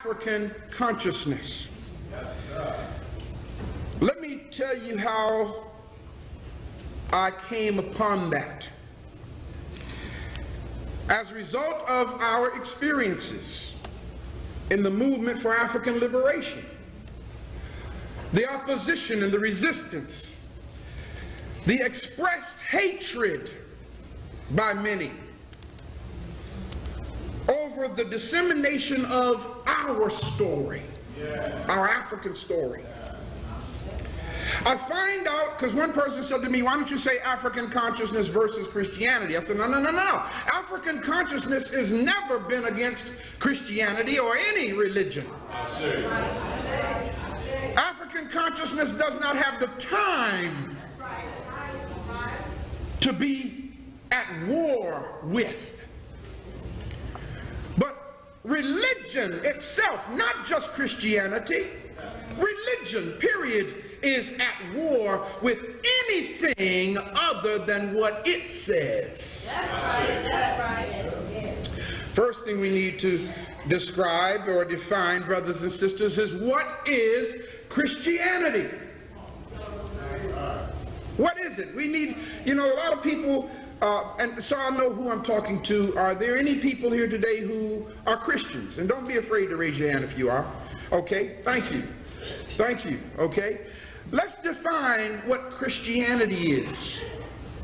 African consciousness. Let me tell you how I came upon that. As a result of our experiences in the movement for African liberation, the opposition and the resistance, the expressed hatred by many over the dissemination of our story, our African story. I find out, because one person said to me, why don't you say African consciousness versus Christianity? I said, no. African consciousness has never been against Christianity or any religion. African consciousness does not have the time to be at war with. But religion itself, not just Christianity, religion, period, is at war with anything other than what it says. That's right. First thing we need to describe or define, brothers and sisters, is what is Christianity? What is it? We need, a lot of people, and so I know who I'm talking to. Are there any people here today who are Christians? And don't be afraid to raise your hand if you are. Okay, thank you. Thank you, okay? Let's define what Christianity is,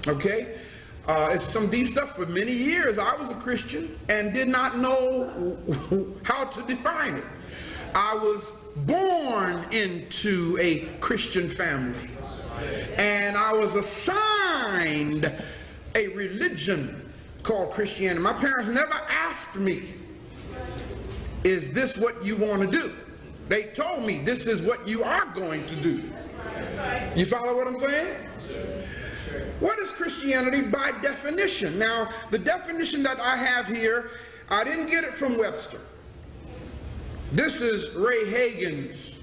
okay? It's some deep stuff. For many years I was a Christian and did not know how to define it. I was born into a Christian family, and I was assigned a religion called Christianity. My parents never asked me, is this what you want to do? They told me this is what you are going to do. You follow what I'm saying? What is Christianity by definition? Now, the definition that I have here, I didn't get it from Webster. This is Ray Hagins'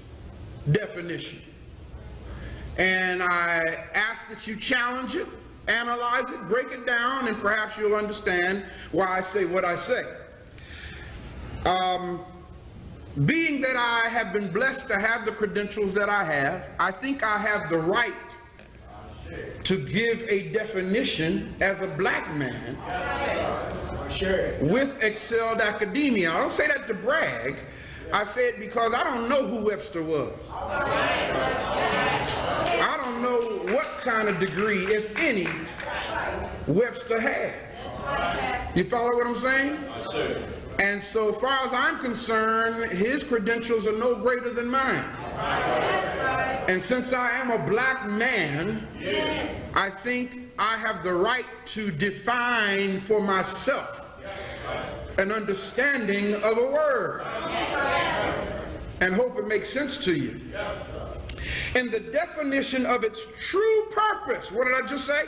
definition. And I ask that you challenge it, analyze it, break it down, and perhaps you'll understand why I say what I say. Being that I have been blessed to have the credentials that I have, I think I have the right to give a definition as a black man with excelled academia. I don't say that to brag. I say it because I don't know who Webster was. I don't know what kind of degree, if any, Webster had. You follow what I'm saying? And so far as I'm concerned, his credentials are no greater than mine. And since I am a black man, I think I have the right to define for myself an understanding of a word and hope it makes sense to you. In the definition of its true purpose, what did I just say?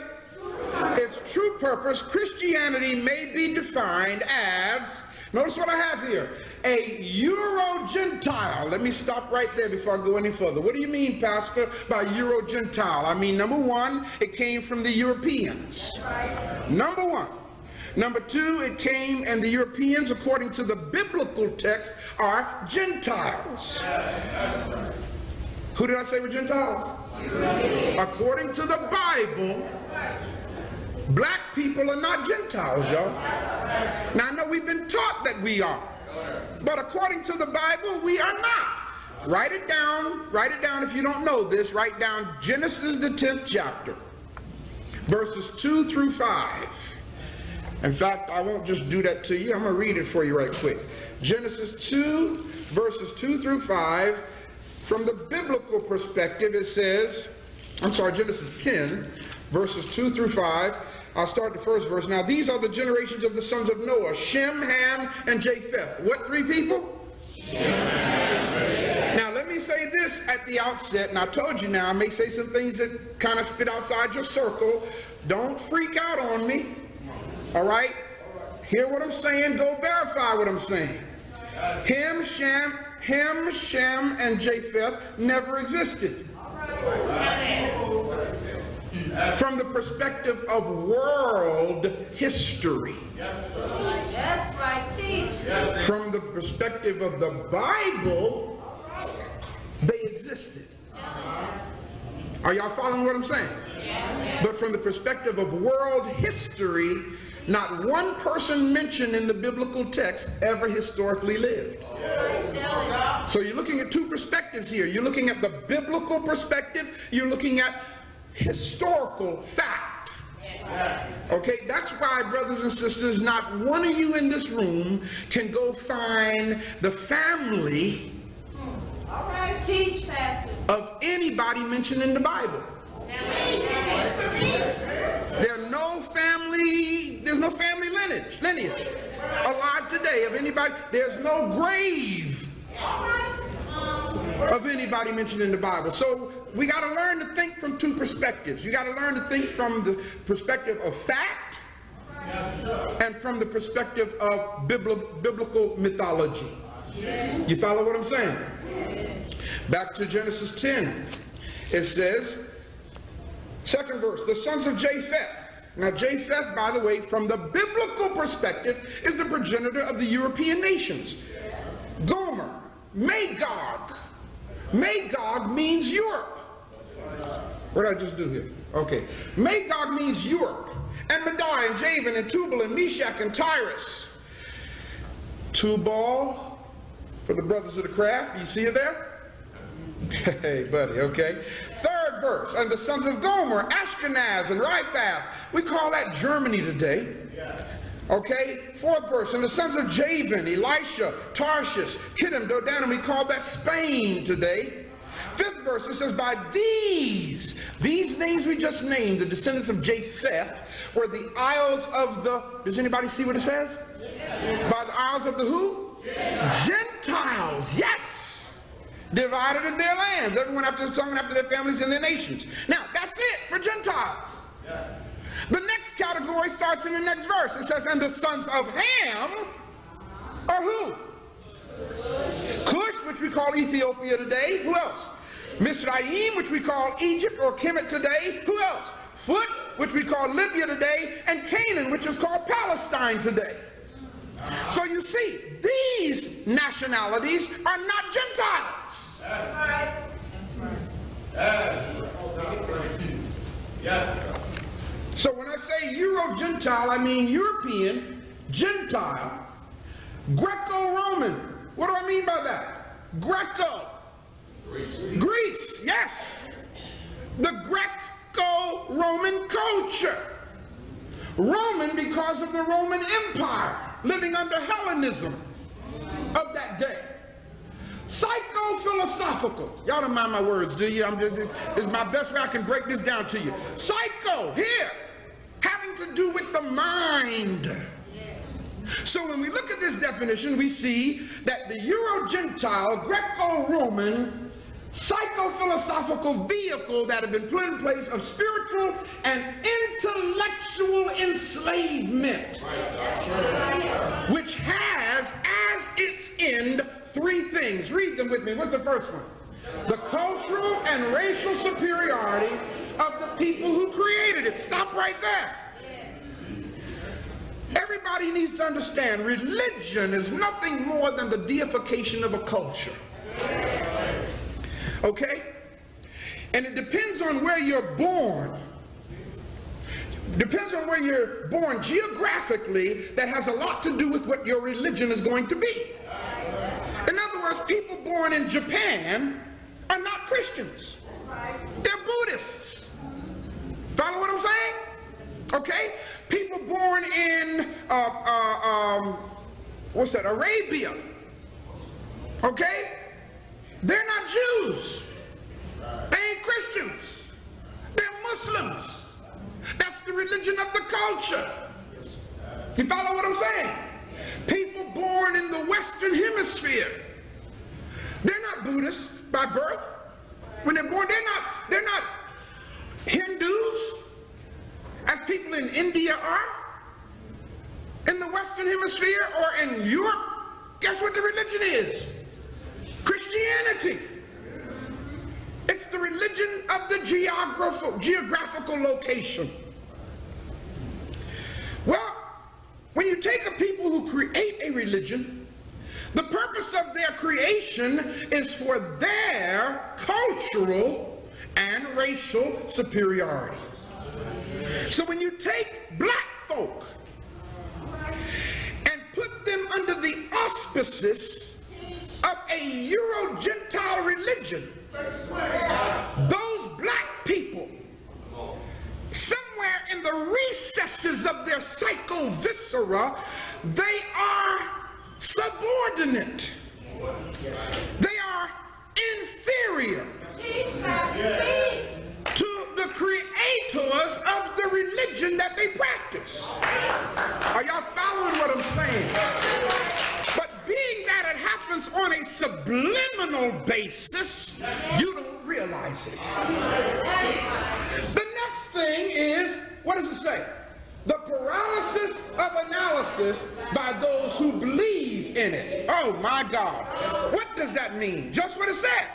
Its true purpose, Christianity may be defined as, notice what I have here, a Euro-Gentile. Let me stop right there before I go any further. What do you mean, Pastor, by Euro-Gentile? I mean, number one, it came from the Europeans. Number one. Number two, it came, and the Europeans, according to the biblical text, are Gentiles. Who did I say were Gentiles? According to the Bible, black people are not Gentiles, y'all. Now, I know we've been taught that we are, but according to the Bible, we are not. Write it down if you don't know this. Write down Genesis, the 10th chapter, verses 2 through 5. In fact, I won't just do that to you. I'm going to read it for you right quick. Genesis 2, verses 2 through 5. From the biblical perspective, it says, Genesis 10, verses 2 through 5. I'll start the first verse. Now, these are the generations of the sons of Noah, Shem, Ham, and Japheth. What three people? Shem, Ham. Now, let me say this at the outset, and I told you now, I may say some things that kind of spit outside your circle. Don't freak out on me. All right? Hear what I'm saying. Go verify what I'm saying. Ham, Shem, and Japheth never existed. from the perspective of world history. That's right, teach. From the perspective of the Bible, they existed. Are y'all following what I'm saying? But from the perspective of world history, not one person mentioned in the biblical text ever historically lived. So you're looking at two perspectives here. You're looking at the biblical perspective. You're looking at historical fact. Okay, that's why, brothers and sisters, not one of you in this room can go find the family Teach, Pastor. of anybody mentioned in the Bible. There's no family lineage alive today of anybody. There's no grave of anybody mentioned in the Bible. So we got to learn to think from two perspectives. You got to learn to think from the perspective of fact and from the perspective of biblical mythology. You follow what I'm saying? Back to Genesis 10. It says, second verse, the sons of Japheth. Now Japheth, by the way, from the biblical perspective, is the progenitor of the European nations. Gomer, Magog. Magog means Europe. What did I just do here? Okay. Magog means Europe. And Madai and Javan and Tubal and Meshach and Tyrus. Tubal, for the brothers of the craft. Do you see it there? Hey, buddy, okay. Third verse, and the sons of Gomer, Ashkenaz and Riphath. We call that Germany today. Okay. Fourth verse, and the sons of Javan, Elisha, Tarshish, Kittim, Dodan, and we call that Spain today. Fifth verse, it says, by these names we just named, the descendants of Japheth, were the isles of the, does anybody see what it says? By the isles of the who? Gentiles, yes. Divided in their lands, everyone tongue after their families and their nations. Now, that's it for Gentiles. Yes. The next category starts in the next verse. It says, and the sons of Ham are who? Cush, which we call Ethiopia today. Who else? Mizraim, which we call Egypt or Kemet today. Who else? Phut, which we call Libya today. And Canaan, which is called Palestine today. So you see, these nationalities are not Gentiles. That's right. That's right. Yes. So when I say Euro-Gentile, I mean European, Gentile, Greco-Roman. What do I mean by that? Greco. Greece, yes. The Greco-Roman culture. Roman because of the Roman Empire, living under Hellenism of that day. Psycho-philosophical. Y'all don't mind my words, do you? It's my best way I can break this down to you. Psycho, here, having to do with the mind. So when we look at this definition, we see that the Euro-Gentile, Greco-Roman, psycho-philosophical vehicle that had been put in place of spiritual and intellectual enslavement, which has as its end three things. Read them with me. What's the first one? The cultural and racial superiority of the people who created it. Stop right there. Everybody needs to understand religion is nothing more than the deification of a culture. Okay? And it depends on where you're born. Depends on where you're born geographically. That has a lot to do with what your religion is going to be. In other words, people born in Japan are not Christians. They're Buddhists. Follow what I'm saying? Okay? People born in what's that? Arabia. Okay? They're not Jews. They ain't Christians. They're Muslims. That's the religion of the culture. You follow what I'm saying? People born in the Western Hemisphere, they're not Buddhists by birth. When they're born, they're not Hindus, as people in India are. In the Western Hemisphere or in Europe, guess what the religion is? Christianity. It's the religion of the geographical location. Well, when you take a people who create a religion, the purpose of their creation is for their cultural and racial superiority. So when you take black folk and put them under the auspices of a Euro-Gentile religion, those black people, somewhere in the recesses of their psycho-viscera, they are subordinate. They are inferior to the creators of the religion that they practice. Are y'all following what I'm saying? But being that it happens on a subliminal basis, you don't realize it. The next thing is, what does it say? The paralysis of analysis by those who believe in it. Oh my God. What does that mean? Just what it says.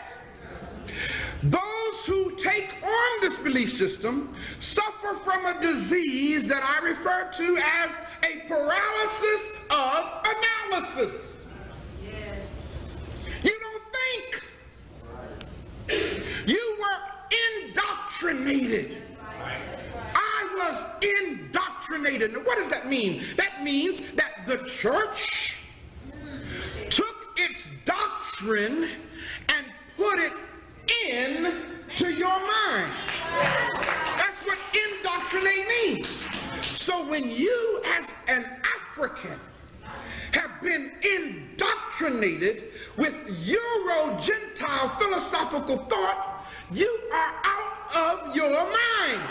Those who take on this belief system suffer from a disease that I refer to as a paralysis of analysis. You don't think. You were indoctrinated. I was indoctrinated. Now, what does that mean? That means that the church took its doctrine and put it into your mind. That's what indoctrinate means. So when you as an African have been indoctrinated with Euro-Gentile philosophical thought, you are out of your mind.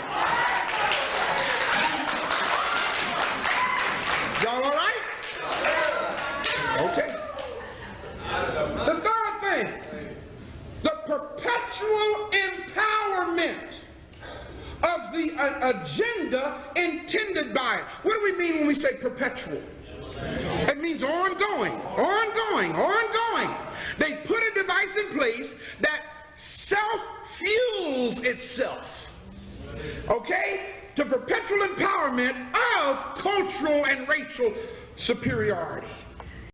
Y'all all right? Okay. The third thing, the perpetual empowerment of the agenda intended by it. What do we mean when we say perpetual? It means ongoing, ongoing, ongoing. They put a device in place that self-fuels itself, okay, to perpetual empowerment of cultural and racial superiority.